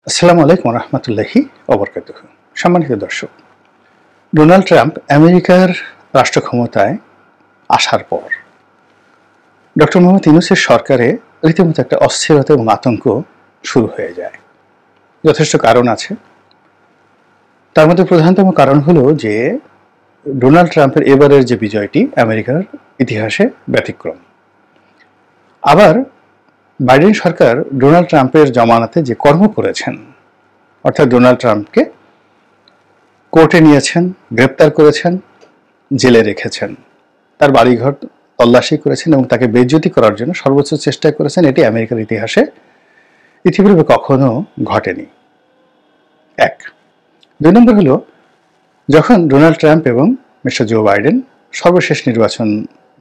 আসসালামু আলাইকুম রহমতুল্লাহি ওবরকাতুহু। সম্মানিত দর্শক, ডোনাল্ড ট্রাম্প আমেরিকার রাষ্ট্র ক্ষমতায় আসার পর ডক্টর মোহাম্মদ ইউনূসের সরকারে রীতিমতো একটা অস্থিরতা এবং আতঙ্ক শুরু হয়ে যায়। যথেষ্ট কারণ আছে। তার মধ্যে প্রধানতম কারণ হলো যে ডোনাল্ড ট্রাম্পের এবারের যে বিজয়টি আমেরিকার ইতিহাসে ব্যতিক্রম। আবার বাইডেন সরকার ডোনাল্ড ট্রাম্পের জমানাতে যে কর্ম করেছেন, অর্থাৎ ডোনাল্ড ট্রাম্পকে কোর্টে নিয়েছেন, গ্রেপ্তার করেছেন, জেলে রেখেছেন, তার বাড়িঘর তল্লাশি করেছেন এবং তাকে বেইজ্জতি করার জন্য সর্বোচ্চ চেষ্টা করেছেন। এটি আমেরিকার ইতিহাসে ইতিপূর্বে কখনো ঘটেনি। এক। দুই নম্বর হলো, যখন ডোনাল্ড ট্রাম্প এবং মিস্টার জো বাইডেন সর্বশেষ নির্বাচন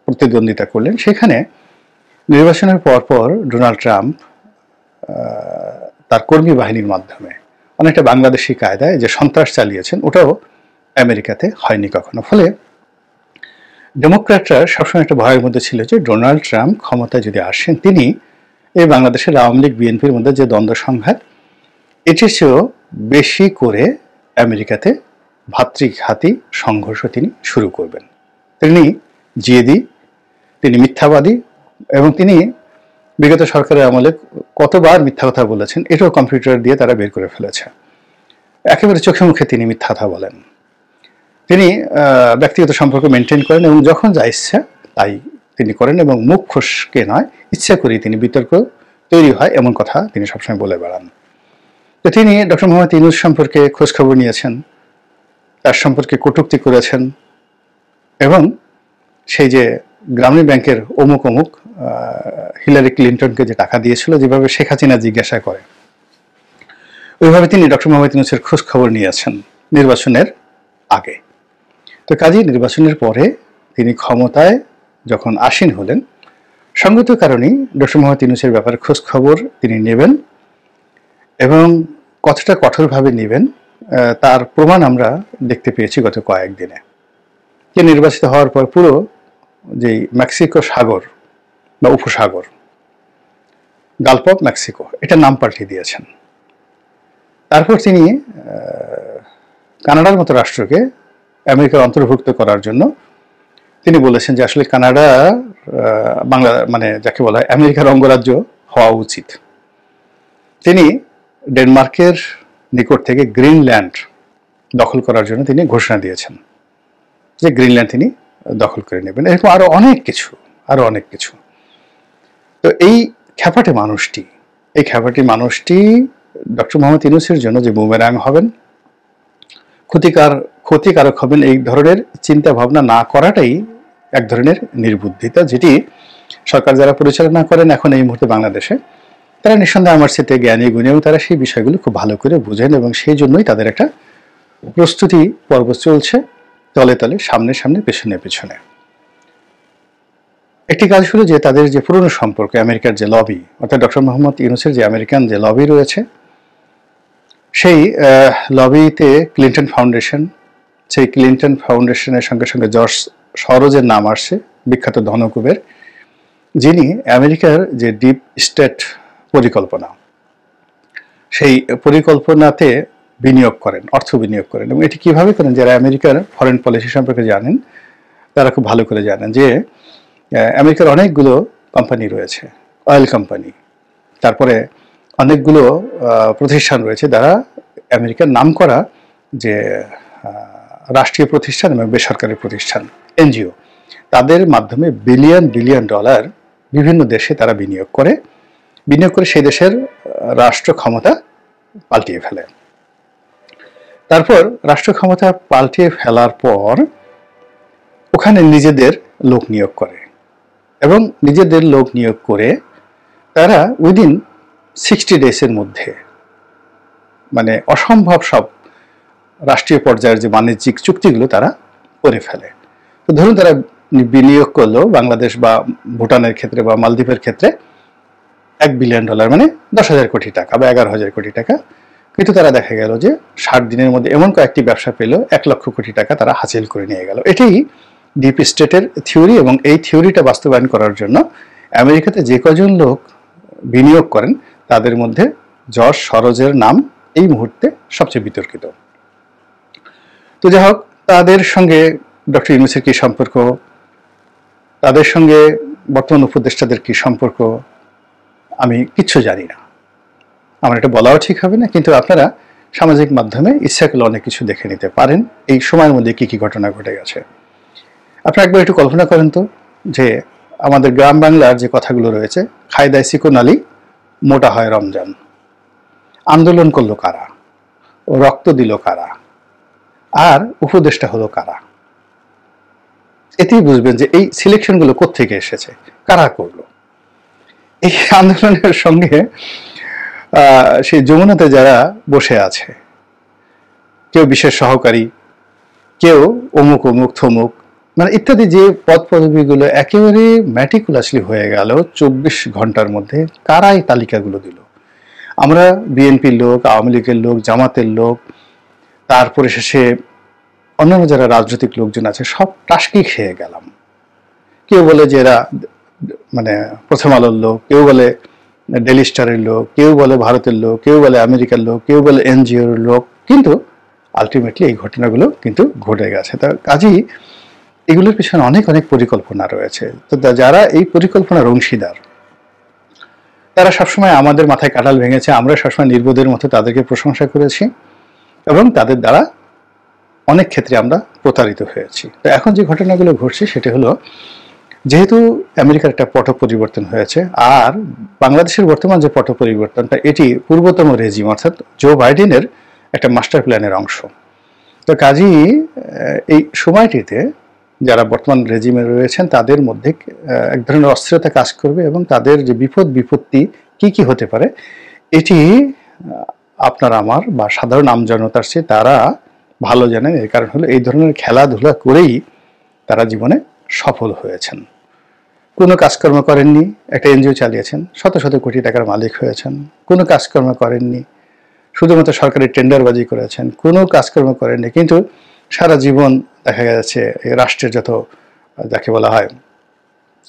প্রতিদ্বন্দ্বিতা করলেন, সেখানে নির্বাচনের পরপর ডোনাল্ড ট্রাম্প তার কর্মী বাহিনীর মাধ্যমে অনেকটা বাংলাদেশি কায়দায় যে সন্ত্রাস চালিয়েছেন, ওটাও আমেরিকাতে হয়নি কখনো। ফলে ডেমোক্র্যাটরা সবসময় একটা ভয়ের মধ্যে ছিল যে ডোনাল্ড ট্রাম্প ক্ষমতায় যদি আসেন, তিনি এই বাংলাদেশের আওয়ামী লীগ বিএনপির মধ্যে যে দ্বন্দ্ব সংঘাত, এটির চেয়েও বেশি করে আমেরিকাতে ভাতৃঘাতী সংঘর্ষ তিনি শুরু করবেন। তিনি জিয়েদি, তিনি মিথ্যাবাদী এবং তিনি বিগত সরকারের আমলে কতবার মিথ্যা কথা বলেছেন এটাও কম্পিউটার দিয়ে তারা বের করে ফেলেছে। একেবারে চোখে মুখে তিনি মিথ্যা কথা বলেন। তিনি ব্যক্তিগত সম্পর্ক মেনটেন করেন এবং যখন যা ইচ্ছা তাই তিনি করেন এবং মুখ ফসকে নয়, ইচ্ছা করেই তিনি বিতর্ক তৈরি হয় এমন কথা তিনি সবসময় বলে বেড়ান। তো তিনি ডক্টর মোহাম্মদ ইউনূস সম্পর্কে খোঁজখবর নিয়েছেন, তার সম্পর্কে কটূক্তি করেছেন এবং সেই যে গ্রামীণ ব্যাংকের অমুক অমুক হিলারি ক্লিন্টনকে যে টাকা দিয়েছিল, যেভাবে শেখ হাসিনা জিজ্ঞাসা করে, ওইভাবে তিনি ডক্টর মোহাম্মদ ইউনূসের খোঁজ খবর নিয়েছেন নির্বাচনের আগে। তো কাজেই নির্বাচনের পরে তিনি ক্ষমতায় যখন আসীন হলেন, সঙ্গত কারণেই ডক্টর মোহাম্মদ ইউনূসের ব্যাপারে খোঁজ খবর তিনি নেবেন এবং কতটা কঠোরভাবে নেবেন তার প্রমাণ আমরা দেখতে পেয়েছি গত কয়েকদিনে। যে নির্বাচিত হওয়ার পর পুরো যেই মেক্সিকো সাগর বা উপসাগর, গালফ অফ মেক্সিকো, এটার নাম পাল্টে দিয়েছেন। তারপর তিনি কানাডার মতো রাষ্ট্রকে আমেরিকার অন্তর্ভুক্ত করার জন্য তিনি বলেছেন যে আসলে কানাডা বাংলা মানে যাকে বলা হয় আমেরিকার অঙ্গরাজ্য হওয়া উচিত। তিনি ডেনমার্কের নিকট থেকে গ্রিনল্যান্ড দখল করার জন্য তিনি ঘোষণা দিয়েছেন যে গ্রিনল্যান্ড তিনি দখল করে নেবেন। এরকম আরো অনেক কিছু। তো এই খ্যাপাটে মানুষটি ডক্টর মোহাম্মদ ইউনূসের জন্য যে বুমেরাং হবেন, ক্ষতিকারক হবেন, এই ধরনের চিন্তা ভাবনা না করাটাই এক ধরনের নির্বুদ্ধিতা, যেটি সরকার যারা পরিচালনা করেন এখন এই মুহূর্তে বাংলাদেশে, তারা নিঃসন্দেহে আমার সাথে জ্ঞানী গুণী এবং তারা সেই বিষয়গুলো খুব ভালো করে বুঝেন এবং সেই জন্যই তাদের একটা প্রস্তুতি পর্ব চলছে, তলে তলে, সামনে পেছনে। একটি কাজ হলো যে তাদের যে পুরনো সম্পর্ক, আমেরিকার যে লবি, অর্থাৎ ডক্টর মোহাম্মদ ইউনূসের যে আমেরিকান যে লবি রয়েছে, সেই লবিতে ক্লিন্টন ফাউন্ডেশন, সেই ক্লিন্টন ফাউন্ডেশনের সঙ্গে সঙ্গে জর্জ সরোজের নাম আসছে, বিখ্যাত ধনকুবের, যিনি আমেরিকার যে ডিপ স্টেট পরিকল্পনা, সেই পরিকল্পনাতে অর্থ বিনিয়োগ করেন। এবং এটি কিভাবে করেন, যারা আমেরিকার ফরেন পলিসি সম্পর্কে জানেন তারা খুব ভালো করে জানেন যে আমেরিকার অনেকগুলো কোম্পানি রয়েছে, অয়েল কোম্পানি, তারপরে অনেকগুলো প্রতিষ্ঠান রয়েছে যারা আমেরিকার নামকরা যে রাষ্ট্রীয় প্রতিষ্ঠান এবং বেসরকারি প্রতিষ্ঠান, এনজিও, তাদের মাধ্যমে বিলিয়ন ডলার বিভিন্ন দেশে তারা বিনিয়োগ করে সেই দেশের রাষ্ট্র ক্ষমতা পাল্টিয়ে ফেলে। তারপর রাষ্ট্র ক্ষমতা পাল্টিয়ে ফেলার পর ওখানে নিজেদের লোক নিয়োগ করে এবং নিজেদের লোক নিয়োগ করে তারা উইদিন 60 ডেজের মধ্যে মানে অসম্ভব সব রাষ্ট্রীয় পর্যায়ের যে বাণিজ্যিক চুক্তিগুলো তারা করে ফেলে। তো ধরুন তারা বিনিয়োগ করলো বাংলাদেশ বা ভুটানের ক্ষেত্রে বা মালদ্বীপের ক্ষেত্রে $1 বিলিয়ন, মানে 10,000 কোটি টাকা বা 11,000 কোটি টাকা, কিন্তু তারা দেখা গেল যে 60 দিনের মধ্যে এমন কয়েকটি ব্যবসা পেল 1 লক্ষ কোটি টাকা তারা হাসিল করে নিয়ে গেল। এটাই ডিপ স্টেটের থিওরি এবং এই থিওরিটা বাস্তবায়ন করার জন্য আমেরিকাতে যে কজন লোক বিনিয়োগ করেন তাদের মধ্যে জর্জ সরোজের নাম এই মুহূর্তে সবচেয়ে বিতর্কিত। তো যাই হোক, তাদের সঙ্গে ডক্টর ইউনূসের কি সম্পর্ক, তাদের সঙ্গে বর্তমান উপদেষ্টাদের কি সম্পর্ক, আমি কিচ্ছু জানি না, আমার এটা বলাও ঠিক হবে না। কিন্তু আপনারা সামাজিক মাধ্যমে ইচ্ছা করলে অনেক কিছু দেখে নিতে পারেন এই সময়ের মধ্যে কি কি ঘটনা ঘটে গেছে। আপনারা একবার একটু কল্পনা করেন তো, যে আমাদের গ্রাম বাংলার যে কথাগুলো রয়েছে, খায় দায় চিকন আলী, মোটা হয় রমজান, আন্দোলন করলো কারা, ও রক্ত দিল কারা, আর উপদেষ্টা হলো কারা। এতেই বুঝবেন যে এই সিলেকশনগুলো কোত্থেকে এসেছে, কারা করলো। এই আন্দোলনের সঙ্গে সেই যমুনাতে যারা বসে আছে, কেউ বিশেষ সহকারী, কেউ অমুক অমুক থমুক, মানে ইত্যাদি যে পদ পদবীগুলো একেবারে ম্যাটিকুলাসলি হয়ে গেল 24 ঘন্টার মধ্যে, কারা এই তালিকাগুলো দিল। আমরা বিএনপির লোক, আওয়ামী লীগের লোক, জামাতের লোক, তারপরে শেষে অন্যান্য যারা রাজনৈতিক লোকজন আছে, সব টাসকি খেয়ে গেলাম। কেউ বলে যে এরা মানে প্রথম আলোর লোক, কেউ বলে ডেলি স্টারের লোক, কেউ বলে ভারতের লোক, কেউ বলে আমেরিকার লোক, কেউ বলে এনজিওর লোক, কিন্তু আলটিমেটলি এই ঘটনাগুলো কিন্তু ঘটে গেছে। তা কাজেই এগুলোর পিছনে অনেক অনেক পরিকল্পনা রয়েছে। তো যারা এই পরিকল্পনার অংশীদার, তারা সবসময় আমাদের মাথায় কাঁঠাল ভেঙেছে, আমরা সবসময় নির্বোধের মতো তাদেরকে প্রশংসা করেছি এবং তাদের দ্বারা অনেক ক্ষেত্রে আমরা প্রতারিত হয়েছি। তো এখন যে ঘটনাগুলো ঘটছে সেটা হলো, যেহেতু আমেরিকার একটা পট পরিবর্তন হয়েছে, আর বাংলাদেশের বর্তমান যে পট পরিবর্তনটা, এটি পূর্বতম রেজিম অর্থাৎ জো বাইডেনের একটা মাস্টার প্ল্যানের অংশ। তো কাজেই এই সময়টিতে যারা বর্তমান রেজিমে রয়েছেন তাদের মধ্যে এক ধরনের অস্থিরতা কাজ করবে এবং তাদের যে বিপদ বিপত্তি কি কি হতে পারে, এটি আপনার আমার বা সাধারণ আমজনতার চেয়ে তারা ভালো জানেন। এর কারণ হলো এই ধরনের খেলাধুলা করেই তারা জীবনে সফল হয়েছেন। কোনো কাজকর্ম করেননি, একটা এনজিও চালিয়েছেন, শত শত কোটি টাকার মালিক হয়েছেন। কোনো কাজকর্ম করেননি, শুধুমাত্র সরকারি টেন্ডারবাজি করেছেন, কোনো কাজকর্ম করেননি, কিন্তু সারা জীবন দেখা যাচ্ছে রাষ্ট্রের যত যাকে বলা হয়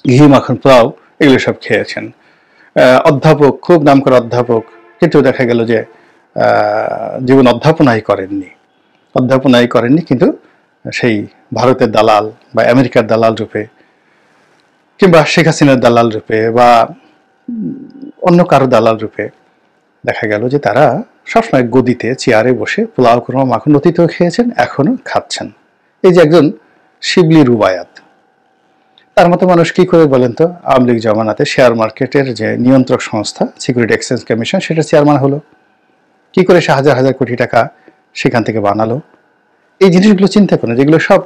ঘি মাখন পোলাও, এগুলো সব খেয়েছেন। অধ্যাপক, খুব নাম করা অধ্যাপক, কিন্তু দেখা গেল যে জীবন অধ্যাপনাই করেননি, কিন্তু সেই ভারতের দালাল বা আমেরিকার দালাল রূপে, কিংবা শেখ হাসিনার দালাল রূপে, বা অন্য কারো দালাল রূপে দেখা গেল যে তারা সবসময় গদিতে চেয়ারে বসে পোলাও কুরমা মাখন অতীতেও খেয়েছেন, এখনো খাচ্ছেন। এই যে একজন শিবলি রুবায়াত, তার মতো মানুষ কি করে বলেন তো আওয়ামী লীগ জমানাতে শেয়ার মার্কেটের যে নিয়ন্ত্রক সংস্থা সিকিউরিটি এক্সচেঞ্জ কমিশন, সেটা চেয়ারম্যান হলো, কি করে সে হাজার হাজার কোটি টাকা সেখান থেকে বানালো। এই জিনিসগুলো চিন্তা করেন, যেগুলো সব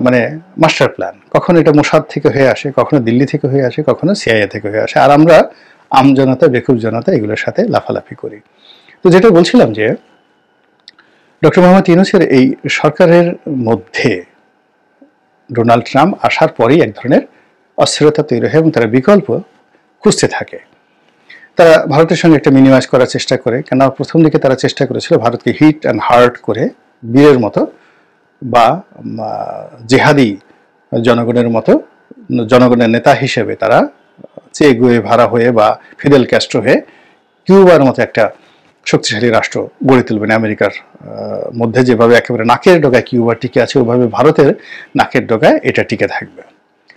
মানে মাস্টার প্ল্যান। কখনো এটা মোসাদ থেকে হয়ে আসে, কখনো দিল্লি থেকে হয়ে আসে, কখনো সিআইএ থেকে হয়ে আসে, আর আমরা আমজনতা, বেকুব জনতা এগুলোর সাথে লাফালাফি করি। তো যেটা বলছিলাম যে ডক্টর মোহাম্মদ ইউনূসের এই সরকারের মধ্যে ডোনাল্ড ট্রাম্প আসার পরেই এক ধরনের অস্থিরতা তৈরি হয় এবং তারা বিকল্প খুঁজতে থাকে। তারা ভারতের সঙ্গে একটা মিনিমাইজ করার চেষ্টা করে, কেন প্রথম দিকে তারা চেষ্টা করেছিল ভারতকে হিট অ্যান্ড হার্ট করে বীরের মতো বা জেহাদি জনগণের মতো, জনগণের নেতা হিসেবে তারা চে গুয়েভারা হয়ে বা ফিদেল ক্যাস্ট্রো হয়ে কিউবার মতো একটা শক্তিশালী রাষ্ট্র গড়ে তুলবেন। আমেরিকার মধ্যে যেভাবে একেবারে নাকের ডগায় কিউবা টিকে আছে, ওইভাবে ভারতের নাকের ডগায় এটা টিকে থাকবে।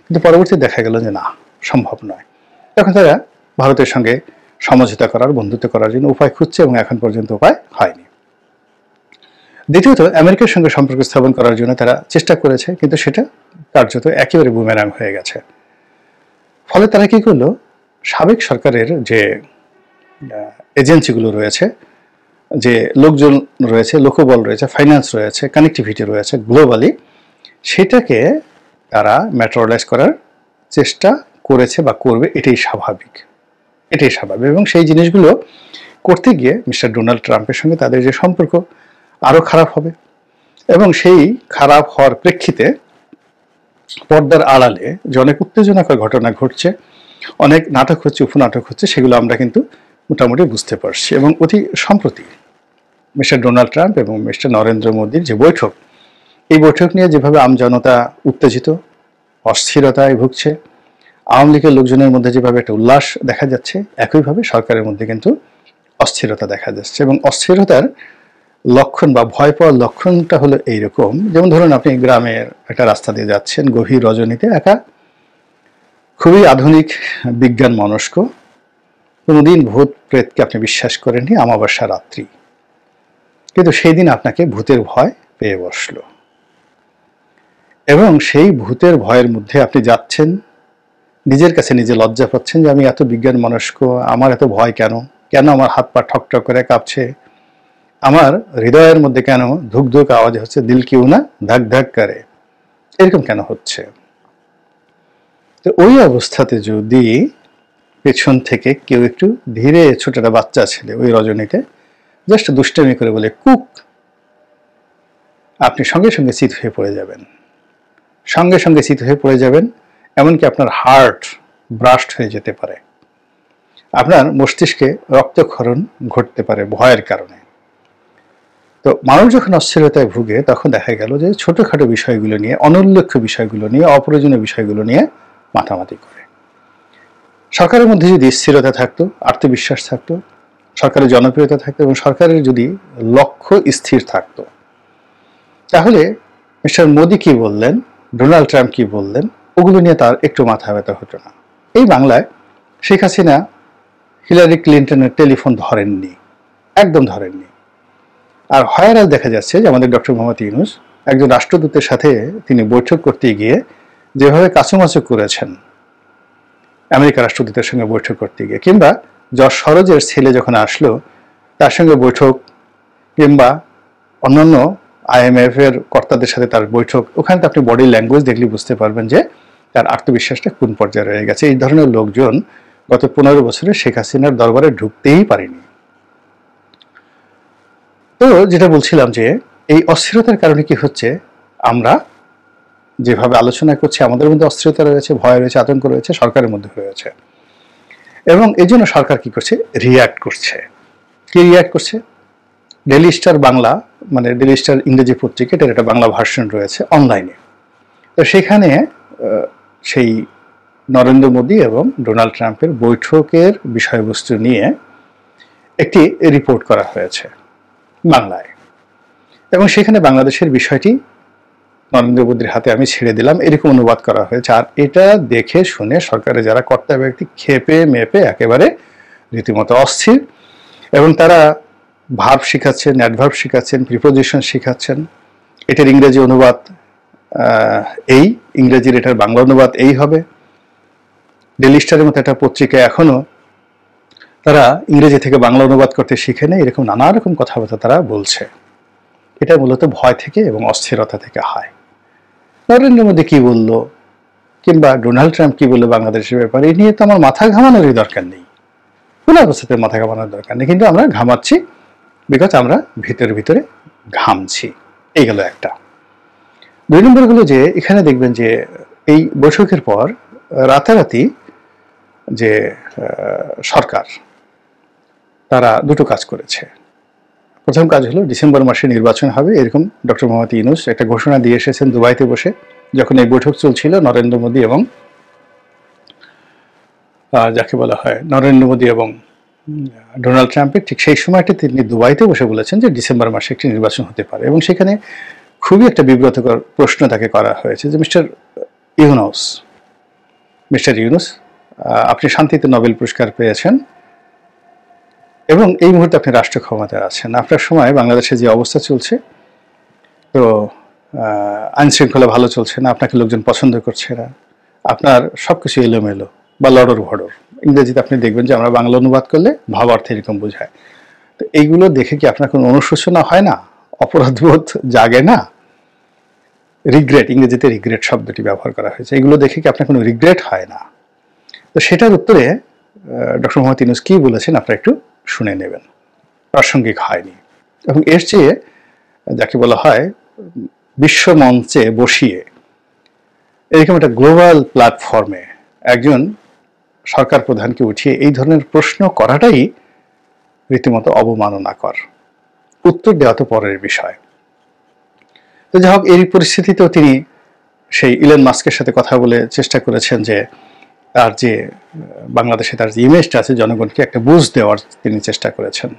কিন্তু পরবর্তী দেখা গেল যে না, সম্ভব নয়। তখন তারা ভারতের সঙ্গে সমঝোতা করার, বন্ধুত্ব করার জন্য উপায় খুঁজছে এবং এখন পর্যন্ত উপায় হয়নি। দ্বিতীয়ত, আমেরিকার সঙ্গে সম্পর্ক স্থাপন করার জন্য তারা চেষ্টা করেছে, কিন্তু সেটা কার্যত একেবারে বুমেরাং হয়ে গেছে। ফলে তারা কি করলো, সাবেক সরকারের যে এজেন্সিগুলো রয়েছে, যে লোকজন রয়েছে, লোকবল রয়েছে, ফাইন্যান্স রয়েছে, কানেক্টিভিটি রয়েছে গ্লোবালি, সেটাকে তারা ম্যাটেরিয়ালাইজ করার চেষ্টা করেছে বা করবে, এটাই স্বাভাবিক। এবং সেই জিনিসগুলো করতে গিয়ে মিস্টার ডোনাল্ড ট্রাম্পের সঙ্গে তাদের যে সম্পর্ক আরও খারাপ হবে, এবং সেই খারাপ হওয়ার প্রেক্ষিতে পর্দার আড়ালে যে অনেক উত্তেজনাকর ঘটনা ঘটছে, অনেক নাটক হচ্ছে, উপনাটক হচ্ছে, সেগুলো আমরা কিন্তু মোটামুটি বুঝতে পারছি। এবং অতি সম্প্রতি মিস্টার ডোনাল্ড ট্রাম্প এবং মিস্টার নরেন্দ্র মোদীর যে বৈঠক, এই বৈঠক নিয়ে যেভাবে আমজনতা উত্তেজিত, অস্থিরতায় ভুগছে, আওয়ামী লীগের লোকজনের মধ্যে যেভাবে একটা উল্লাস দেখা যাচ্ছে, একইভাবে সরকারের মধ্যে কিন্তু অস্থিরতা দেখা যাচ্ছে। এবং অস্থিরতার লক্ষণ বা ভয় পাওয়ার লক্ষণটা হলো এইরকম, যেমন ধরুন আপনি গ্রামের একটা রাস্তা দিয়ে যাচ্ছেন গভীর রজনীতে, একা, খুবই আধুনিক বিজ্ঞান মনস্ক, কোনোদিন ভূত প্রেতকে আপনি বিশ্বাস করেননি, অমাবস্যা রাত্রি, কিন্তু সেই দিন আপনাকে ভূতের ভয় পেয়ে বসলো এবং সেই ভূতের ভয়ের মধ্যে আপনি যাচ্ছেন, নিজের কাছে নিজে লজ্জা পাচ্ছেন যে আমি এত বিজ্ঞান মনস্ক, আমার এত ভয় কেন, কেন আমার হাত পা ঠকঠক করে কাঁপছে, আমার হৃদয়ের মধ্যে কেন ধুক ধুক আওয়াজ হচ্ছে, দিল কিউ না ধাক ধাক করে, এরকম কেন হচ্ছে। তো ওই অবস্থাতে যদি পেছন থেকে কেউ একটু ধীরে, ছোট একটা বাচ্চা ছেলে ওই রজনীতে জাস্ট দুষ্টামি করে বলে কুক, আপনি সঙ্গে সঙ্গে চিত হয়ে পড়ে যাবেন, সঙ্গে সঙ্গে চিত হয়ে পড়ে যাবেন, এমনকি আপনার হার্ট ব্রাস্ট হয়ে যেতে পারে, আপনার মস্তিষ্কে রক্তক্ষরণ ঘটতে পারে ভয়ের কারণে। তো মানুষ যখন অস্থিরতায় ভুগে তখন দেখা গেল যে ছোটখাটো বিষয়গুলো নিয়ে, অনুল্লেখ্য বিষয়গুলো নিয়ে, অপ্রয়োজনীয় বিষয়গুলো নিয়ে মাতামাতি করে। সরকারের মধ্যে যদি স্থিরতা থাকতো, আত্মবিশ্বাস থাকতো, সরকারের জনপ্রিয়তা থাকতো এবং সরকারের যদি লক্ষ্য স্থির থাকতো, তাহলে মিস্টার মোদি কি বললেন, ডোনাল্ড ট্রাম্প কি বললেন, ওগুলো নিয়ে তার একটু মাথা ব্যথা হতো না। এই বাংলায় শেখ হাসিনা হিলারি ক্লিন্টনের টেলিফোন ধরেননি, একদম ধরেননি। আর হয়রাল দেখা যাচ্ছে যে আমাদের ডক্টর মোহাম্মদ ইউনূস একজন রাষ্ট্রদূতের সাথে তিনি বৈঠক করতে গিয়ে যেভাবে কাচুমাচু করেছেন, আমেরিকা রাষ্ট্রদূতের সঙ্গে বৈঠক করতে গিয়ে, কিংবা যশ সরোজের ছেলে যখন আসলো তার সঙ্গে বৈঠক, কিংবা অন্যান্য IMF এর কর্তাদের সাথে তার বৈঠক, ওখানে তো আপনি বডি ল্যাঙ্গুয়েজ দেখলে বুঝতে পারবেন যে তার আত্মবিশ্বাসটা কোন পর্যায়ে রয়ে গেছে। এই ধরনের লোকজন গত 15 বছরে শেখ হাসিনার দরবারে ঢুকতেই পারেনি। তো যেটা বলছিলাম যে এই অস্থিরতার কারণে কি হচ্ছে, আমরা যেভাবে আলোচনা করছি আমাদের মধ্যে অস্থিরতা রয়েছে, ভয় রয়েছে, আতঙ্ক রয়েছে, সরকারের মধ্যে রয়েছে, এবং এই জন্য সরকার কি করছে, রিয়্যাক্ট করছে। কি রিয়্যাক্ট করছে? ডেইলি স্টার বাংলা, মানে ডেইলি স্টার ইংরেজি পত্রিকা, এটার একটা বাংলা ভার্সন রয়েছে অনলাইনে। তো সেখানে সেই নরেন্দ্র মোদী এবং ডোনাল্ড ট্রাম্পের বৈঠকের বিষয়বস্তু নিয়ে একটি রিপোর্ট করা হয়েছে বাংলায়, এবং সেখানে বাংলাদেশের বিষয়টি নরেন্দ্র মোদীর হাতে আমি ছেড়ে দিলাম এরকম অনুবাদ করা হয়েছে। আর এটা দেখে শুনে সরকারের যারা কর্তা ব্যক্তি খেপে মেপে একেবারে রীতিমতো অস্থির, এবং তারা ভার্ব শিখাচ্ছেন, অ্যাডভার্ব শিখাচ্ছেন, প্রিপোজিশন শিখাচ্ছেন, এটার ইংরেজি অনুবাদ এই, ইংরেজির এটার বাংলা অনুবাদ এই হবে। ডেইলি স্টারের মতো একটা পত্রিকা এখনো তারা ইংরেজি থেকে বাংলা অনুবাদ করতে শিখে নেয়, এরকম নানা রকম কথাবার্তা তারা বলছে। এটা মূলত ভয় থেকে এবং অস্থিরতা থেকে হয়। নরেন্দ্র মোদী কি বলল কিংবা ডোনাল্ড ট্রাম্প কি বললো বাংলাদেশের ব্যাপারে, এই নিয়ে তো আমার মাথা ঘামানোরই দরকার নেই, কোনো অবস্থাতে মাথা ঘামানোর দরকার নেই, কিন্তু আমরা ঘামাচ্ছি বিকজ আমরা ভিতরে ভিতরে ঘামছি। এই গেল একটা। 2 নম্বর হলো যে এখানে দেখবেন যে এই বৈঠকের পর রাতারাতি যে সরকার তারা দুটো কাজ করেছে। প্রথম কাজ হলো ডিসেম্বর মাসে নির্বাচন হবে এরকম ডক্টর মোহাম্মদ ইউনূস একটা ঘোষণা দিয়ে এসেছেন দুবাইতে বসে, যখন এই বৈঠক চলছিল নরেন্দ্র মোদী এবং যাকে বলা হয় নরেন্দ্র মোদী এবং ডোনাল্ড ট্রাম্পের, ঠিক সেই সময়টা তিনি দুবাইতে বসে বলেছেন যে ডিসেম্বর মাসে একটি নির্বাচন হতে পারে। এবং সেখানে খুবই একটা বিব্রতকর প্রশ্ন তাকে করা হয়েছে যে মিস্টার ইউনূস, আপনি শান্তিতে নোবেল পুরস্কার পেয়েছেন এবং এই মুহূর্তে আপনি রাষ্ট্র ক্ষমতায় আছেন, আপনার সময় বাংলাদেশে যে অবস্থা চলছে, তো আইন শৃঙ্খলা ভালো চলছে না, আপনাকে লোকজন পছন্দ করছে না, আপনার সবকিছু এলোমেলো বা লড়র ভড়র, ইংরেজিতে আপনি দেখবেন যে আমরা বাংলা অনুবাদ করলে ভাবার্থে এরকম বোঝায়। তো এইগুলো দেখে কি আপনার কোনো অনুশোচনা হয় না, অপরাধবোধ জাগে না? রিগ্রেট, ইংরেজিতে রিগ্রেট শব্দটি ব্যবহার করা হয়েছে, এগুলো দেখে কি আপনার কোনো রিগ্রেট হয় না? তো সেটার উত্তরে ডক্টর মোহাম্মদ ইউনূস কি বলেছেন আপনারা একটু শুনে নেবেন। প্রাসঙ্গিক হয়নি, এবং এর চেয়ে যাকে বলা হয় বিশ্ব মঞ্চে বসিয়ে এরকম একটা গ্লোবাল প্ল্যাটফর্মে একজন সরকার প্রধানকে উঠিয়ে এই ধরনের প্রশ্ন করাটাই রীতিমতো অবমাননাকর। উত্তর দেওয়া তো পরের বিষয়। তো যাই হোক, এই পরিস্থিতিতেও তিনি সেই ইলন মাস্কের সাথে কথা বলে চেষ্টা করেছেন যে তার যে বাংলাদেশে তার যে ইমেজটা আছে জনগণকে একটা বুঝ দেওয়ার তিনি চেষ্টা করেছেন,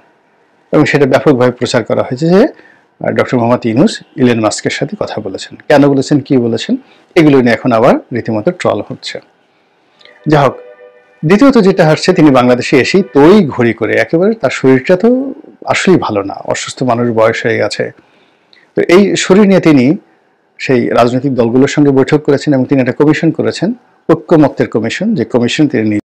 এবং সেটা ব্যাপকভাবে প্রচার করা হয়েছে যে ডক্টর মোহাম্মদ ইউনূস ইলন মাস্কের সাথে কথা বলেছেন। কেন বলেছেন, কি বলেছেন, এগুলো নিয়ে এখন আবার রীতিমতো ট্রল হচ্ছে। যাই হোক, দ্বিতীয়ত যেটা হচ্ছে, তিনি বাংলাদেশে এসেই তৈ ঘড়ি করে, একেবারে তার শরীরটা তো আসলেই ভালো না, অসুস্থ মানুষ, বয়স হয়ে গেছে, তো এই শরীর নিয়ে তিনি সেই রাজনৈতিক দলগুলোর সঙ্গে বৈঠক করেছেন এবং তিনি একটা কমিশন করেছেন, ঐক্যমত্যের কমিশন, যে কমিশন তিনি